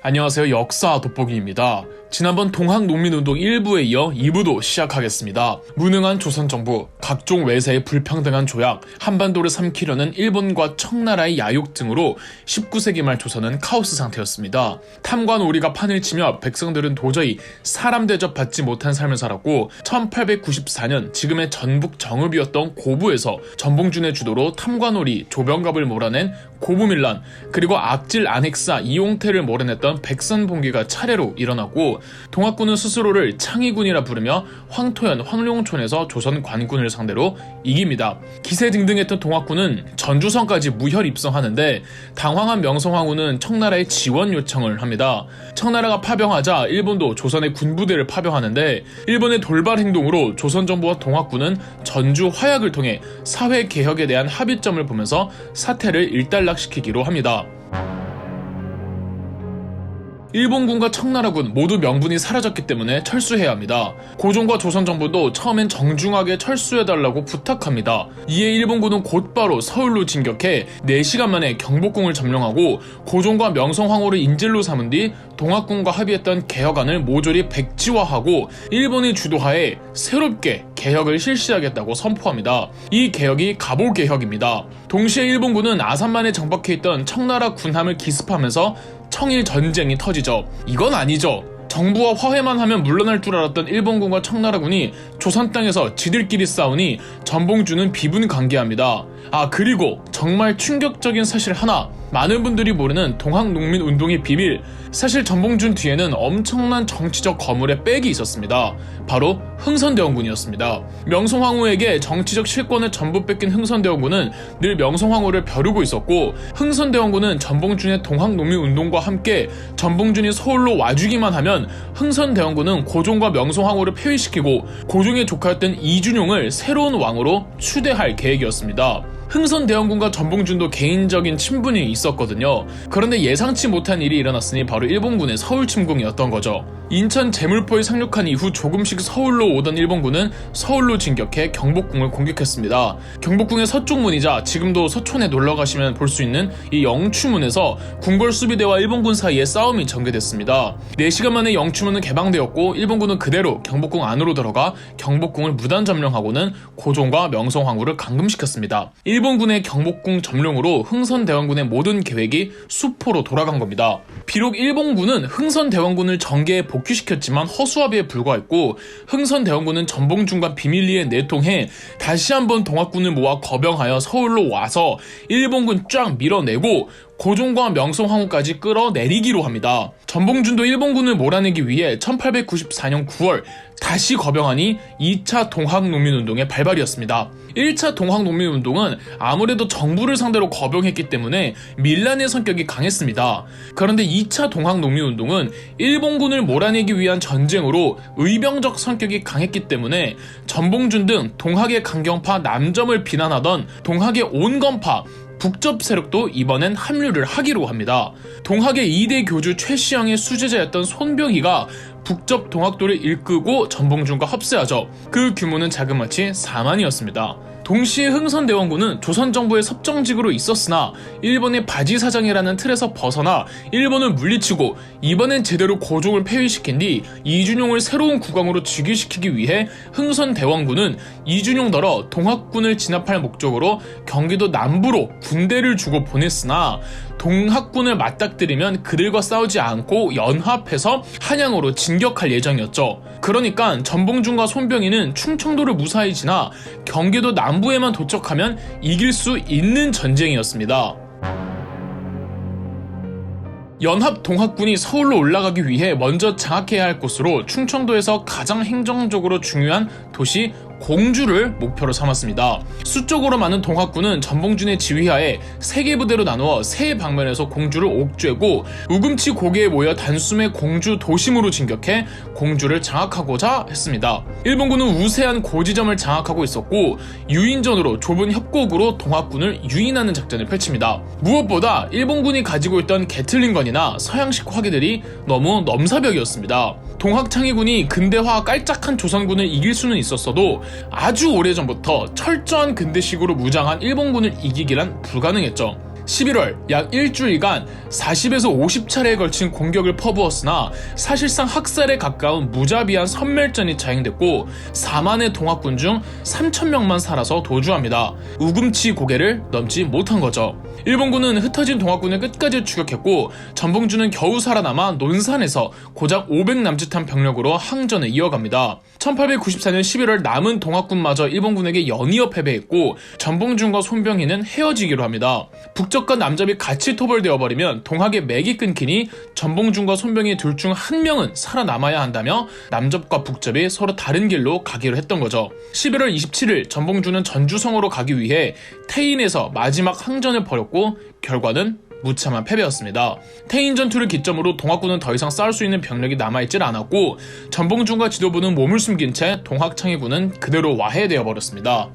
안녕하세요. 역사 돋보기입니다. 지난번 동학농민운동 1부에 이어 2부도 시작하겠습니다. 무능한 조선정부, 각종 외세의 불평등한 조약, 한반도를 삼키려는 일본과 청나라의 야욕 등으로 19세기 말 조선은 카오스 상태였습니다. 탐관 오리가 판을 치며 백성들은 도저히 사람 대접 받지 못한 삶을 살았고 1894년 지금의 전북 정읍이었던 고부에서 전봉준의 주도로 탐관오리 조병갑을 몰아낸 고부밀란, 그리고 악질 안핵사 이용태를 몰아냈던 백선봉기가 차례로 일어나고 동학군은 스스로를 창의군이라 부르며 황토현, 황룡촌에서 조선 관군을 상대로 이깁니다. 기세등등했던 동학군은 전주성까지 무혈 입성하는데 당황한 명성황후는 청나라에 지원 요청을 합니다. 청나라가 파병하자 일본도 조선의 군부대를 파병하는데 일본의 돌발 행동으로 조선 정부와 동학군은 전주 화약을 통해 사회개혁에 대한 합의점을 보면서 사태를 일단락시키기로 합니다. 일본군과 청나라군 모두 명분이 사라졌기 때문에 철수해야 합니다. 고종과 조선정부도 처음엔 정중하게 철수해달라고 부탁합니다. 이에 일본군은 곧바로 서울로 진격해 4시간 만에 경복궁을 점령하고 고종과 명성황후를 인질로 삼은 뒤 동학군과 합의했던 개혁안을 모조리 백지화하고 일본의 주도하에 새롭게 개혁을 실시하겠다고 선포합니다. 이 개혁이 갑오개혁입니다. 동시에 일본군은 아산만에 정박해있던 청나라 군함을 기습하면서 청일 전쟁이 터지죠. 이건 아니죠. 정부와 화해만 하면 물러날 줄 알았던 일본군과 청나라군이 조선 땅에서 지들끼리 싸우니 전봉준은 비분관계합니다. 그리고 정말 충격적인 사실 하나, 많은 분들이 모르는 동학농민운동의 비밀, 사실 전봉준 뒤에는 엄청난 정치적 거물의 백이 있었습니다. 바로 흥선대원군이었습니다. 명성황후에게 정치적 실권을 전부 뺏긴 흥선대원군은 늘 명성황후를 벼르고 있었고, 흥선대원군은 전봉준의 동학농민운동과 함께 전봉준이 서울로 와주기만 하면 흥선대원군은 고종과 명성황후를 폐위시키고 고종의 조카였던 이준용을 새로운 왕으로 추대할 계획이었습니다. 흥선대원군과 전봉준도 개인적인 친분이 있었거든요. 그런데 예상치 못한 일이 일어났으니 바로 일본군의 서울 침공이었던 거죠. 인천 제물포에 상륙한 이후 조금씩 서울로 오던 일본군은 서울로 진격해 경복궁을 공격했습니다. 경복궁의 서쪽 문이자 지금도 서촌에 놀러가시면 볼 수 있는 이 영추문에서 궁궐수비대와 일본군 사이에 싸움이 전개됐습니다. 4시간 만에 영추문은 개방되었고 일본군은 그대로 경복궁 안으로 들어가 경복궁을 무단 점령하고는 고종과 명성황후를 감금시켰습니다. 일본군의 경복궁 점령으로 흥선대원군의 모든 계획이 수포로 돌아간 겁니다. 비록 일본군은 흥선대원군을 정계에 복귀시켰지만 허수아비에 불과했고 흥선대원군은 전봉준과 비밀리에 내통해 다시 한번 동학군을 모아 거병하여 서울로 와서 일본군 쫙 밀어내고 고종과 명성황후까지 끌어내리기로 합니다. 전봉준도 일본군을 몰아내기 위해 1894년 9월 다시 거병하니 2차 동학농민운동의 발발이었습니다. 1차 동학농민운동은 아무래도 정부를 상대로 거병했기 때문에 밀란의 성격이 강했습니다. 그런데 2차 동학농민운동은 일본군을 몰아내기 위한 전쟁으로 의병적 성격이 강했기 때문에 전봉준 등 동학의 강경파 남점을 비난하던 동학의 온건파 북접 세력도 이번엔 합류를 하기로 합니다. 동학의 2대 교주 최시영의 수제자였던 손병희가 북접 동학도를 이끌고 전봉준과 합세하죠. 그 규모는 자그마치 4만이었습니다. 동시에 흥선대원군은 조선정부의 섭정직으로 있었으나 일본의 바지사장이라는 틀에서 벗어나 일본을 물리치고 이번엔 제대로 고종을 폐위시킨 뒤 이준용을 새로운 국왕으로 즉위시키기 위해 흥선대원군은 이준용더러 동학군을 진압할 목적으로 경기도 남부로 군대를 주고 보냈으나 동학군을 맞닥뜨리면 그들과 싸우지 않고 연합해서 한양으로 진격할 예정이었죠. 그러니까 전봉준과 손병희는 충청도를 무사히 지나 경기도 남부에만 도착하면 이길 수 있는 전쟁이었습니다. 연합 동학군이 서울로 올라가기 위해 먼저 장악해야 할 곳으로 충청도에서 가장 행정적으로 중요한 도시 공주를 목표로 삼았습니다. 수적으로 많은 동학군은 전봉준의 지휘하에 3개 부대로 나누어 세 방면에서 공주를 옥죄고 우금치 고개에 모여 단숨에 공주 도심으로 진격해 공주를 장악하고자 했습니다. 일본군은 우세한 고지점을 장악하고 있었고 유인전으로 좁은 협곡으로 동학군을 유인하는 작전을 펼칩니다. 무엇보다 일본군이 가지고 있던 게틀링건이나 서양식 화기들이 너무 넘사벽이었습니다. 동학창의군이 근대화 깔짝한 조선군을 이길 수는 있었어도 아주 오래전부터 철저한 근대식으로 무장한 일본군을 이기기란 불가능했죠. 11월 약 일주일간 40에서 50차례에 걸친 공격을 퍼부었으나 사실상 학살에 가까운 무자비한 선멸전이 자행됐고 4만의 동학군 중 3,000명만 살아서 도주합니다. 우금치 고개를 넘지 못한 거죠. 일본군은 흩어진 동학군을 끝까지 추격했고 전봉주는 겨우 살아남아 논산에서 고작 500 남짓한 병력으로 항전을 이어갑니다. 1894년 11월 남은 동학군마저 일본군에게 연이어 패배했고 전봉준과 손병희는 헤어지기로 합니다. 북적과 남접이 같이 토벌되어 버리면 동학의 맥이 끊기니 전봉준과 손병희 둘 중 한 명은 살아남아야 한다며 남접과 북접이 서로 다른 길로 가기로 했던 거죠. 11월 27일 전봉준은 전주성으로 가기 위해 태인에서 마지막 항전을 벌였고 결과는 무참한 패배였습니다. 태인 전투를 기점으로 동학군은 더 이상 싸울 수 있는 병력이 남아있질 않았고 전봉준과 지도부는 몸을 숨긴 채 동학창의군은 그대로 와해되어 버렸습니다.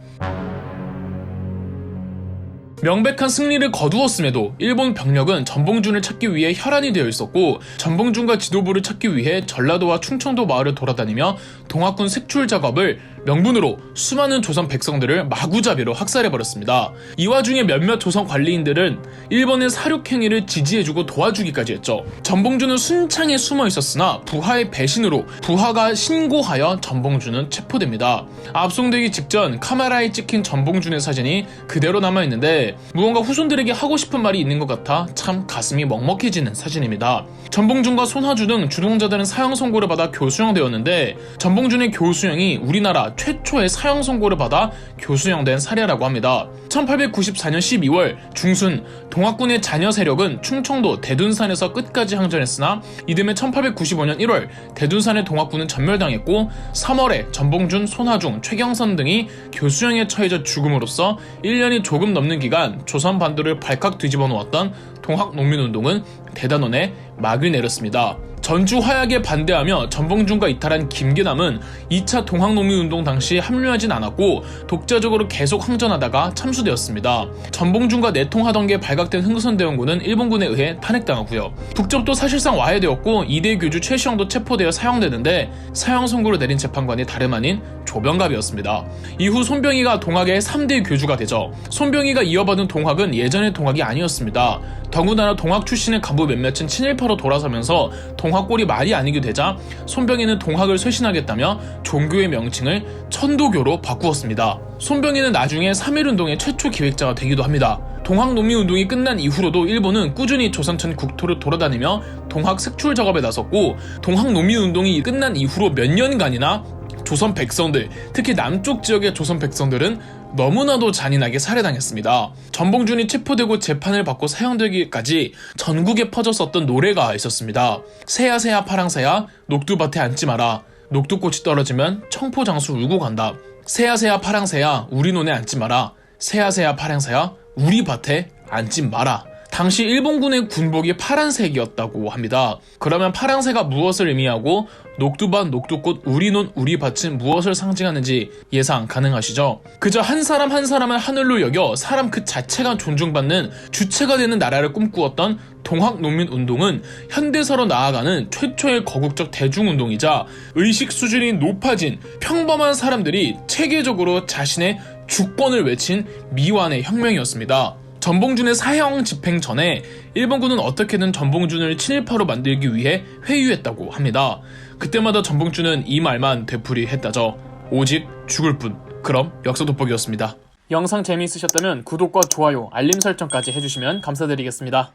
명백한 승리를 거두었음에도 일본 병력은 전봉준을 찾기 위해 혈안이 되어 있었고 전봉준과 지도부를 찾기 위해 전라도와 충청도 마을을 돌아다니며 동학군 색출 작업을 명분으로 수많은 조선 백성들을 마구잡이로 학살해버렸습니다. 이 와중에 몇몇 조선 관리인들은 일본의 사륙행위를 지지해주고 도와주기까지 했죠. 전봉준은 순창에 숨어 있었으나 부하의 배신으로 부하가 신고하여 전봉준은 체포됩니다. 압송되기 직전 카메라에 찍힌 전봉준의 사진이 그대로 남아있는데 무언가 후손들에게 하고 싶은 말이 있는 것 같아 참 가슴이 먹먹해지는 사진입니다. 전봉준과 손하주 등 주동자들은 사형 선고를 받아 교수형되었는데 전봉준의 교수형이 우리나라 최초의 사형 선고를 받아 교수형된 사례라고 합니다. 1894년 12월 중순 동학군의 잔여 세력은 충청도 대둔산에서 끝까지 항전했으나 이듬해 1895년 1월 대둔산의 동학군은 전멸당했고 3월에 전봉준, 손하중, 최경선 등이 교수형에 처해져 죽음으로써 1년이 조금 넘는 기간 조선 반도를 발칵 뒤집어 놓았던 동학농민운동은 대단원에 막을 내렸습니다. 전주 화약에 반대하며 전봉준과 이탈한 김계남은 2차 동학농민운동 당시 합류하진 않았고 독자적으로 계속 항전하다가 참수되었습니다. 전봉준과 내통하던 게 발각된 흥선대원군은 일본군에 의해 탄핵당하고요. 북접도 사실상 와해되었고 2대 교주 최시영도 체포되어 사형되는데 사형 선고를 내린 재판관이 다름 아닌 조병갑이었습니다. 이후 손병희가 동학의 3대 교주가 되죠. 손병희가 이어받은 동학은 예전의 동학이 아니었습니다. 더군다나 동학 출신의 간부 몇몇은 친일파로 돌아서면서 동학골이 말이 아니게 되자 손병희는 동학을 쇄신하겠다며 종교의 명칭을 천도교로 바꾸었습니다. 손병희는 나중에 3.1운동의 최초 기획자가 되기도 합니다. 동학농민운동이 끝난 이후로도 일본은 꾸준히 조선천 국토를 돌아다니며 동학 색출 작업에 나섰고 동학농민운동이 끝난 이후로 몇 년간이나 조선 백성들, 특히 남쪽 지역의 조선 백성들은 너무나도 잔인하게 살해당했습니다. 전봉준이 체포되고 재판을 받고 사형되기까지 전국에 퍼졌었던 노래가 있었습니다. 새야 새야 파랑새야 녹두밭에 앉지 마라. 녹두꽃이 떨어지면 청포장수 울고 간다. 새야 새야 파랑새야 우리 논에 앉지 마라. 새야 새야 파랑새야 우리 밭에 앉지 마라. 당시 일본군의 군복이 파란색이었다고 합니다. 그러면 파란색가 무엇을 의미하고 녹두밭, 녹두꽃, 우리논, 우리밭은 무엇을 상징하는지 예상 가능하시죠? 그저 한 사람 한 사람을 하늘로 여겨 사람 그 자체가 존중받는 주체가 되는 나라를 꿈꾸었던 동학농민운동은 현대사로 나아가는 최초의 거국적 대중운동이자 의식 수준이 높아진 평범한 사람들이 체계적으로 자신의 주권을 외친 미완의 혁명이었습니다. 전봉준의 사형 집행 전에 일본군은 어떻게든 전봉준을 친일파로 만들기 위해 회유했다고 합니다. 그때마다 전봉준은 이 말만 되풀이했다죠. 오직 죽을 뿐. 그럼 역사 돋보기였습니다. 영상 재미있으셨다면 구독과 좋아요, 알림 설정까지 해주시면 감사드리겠습니다.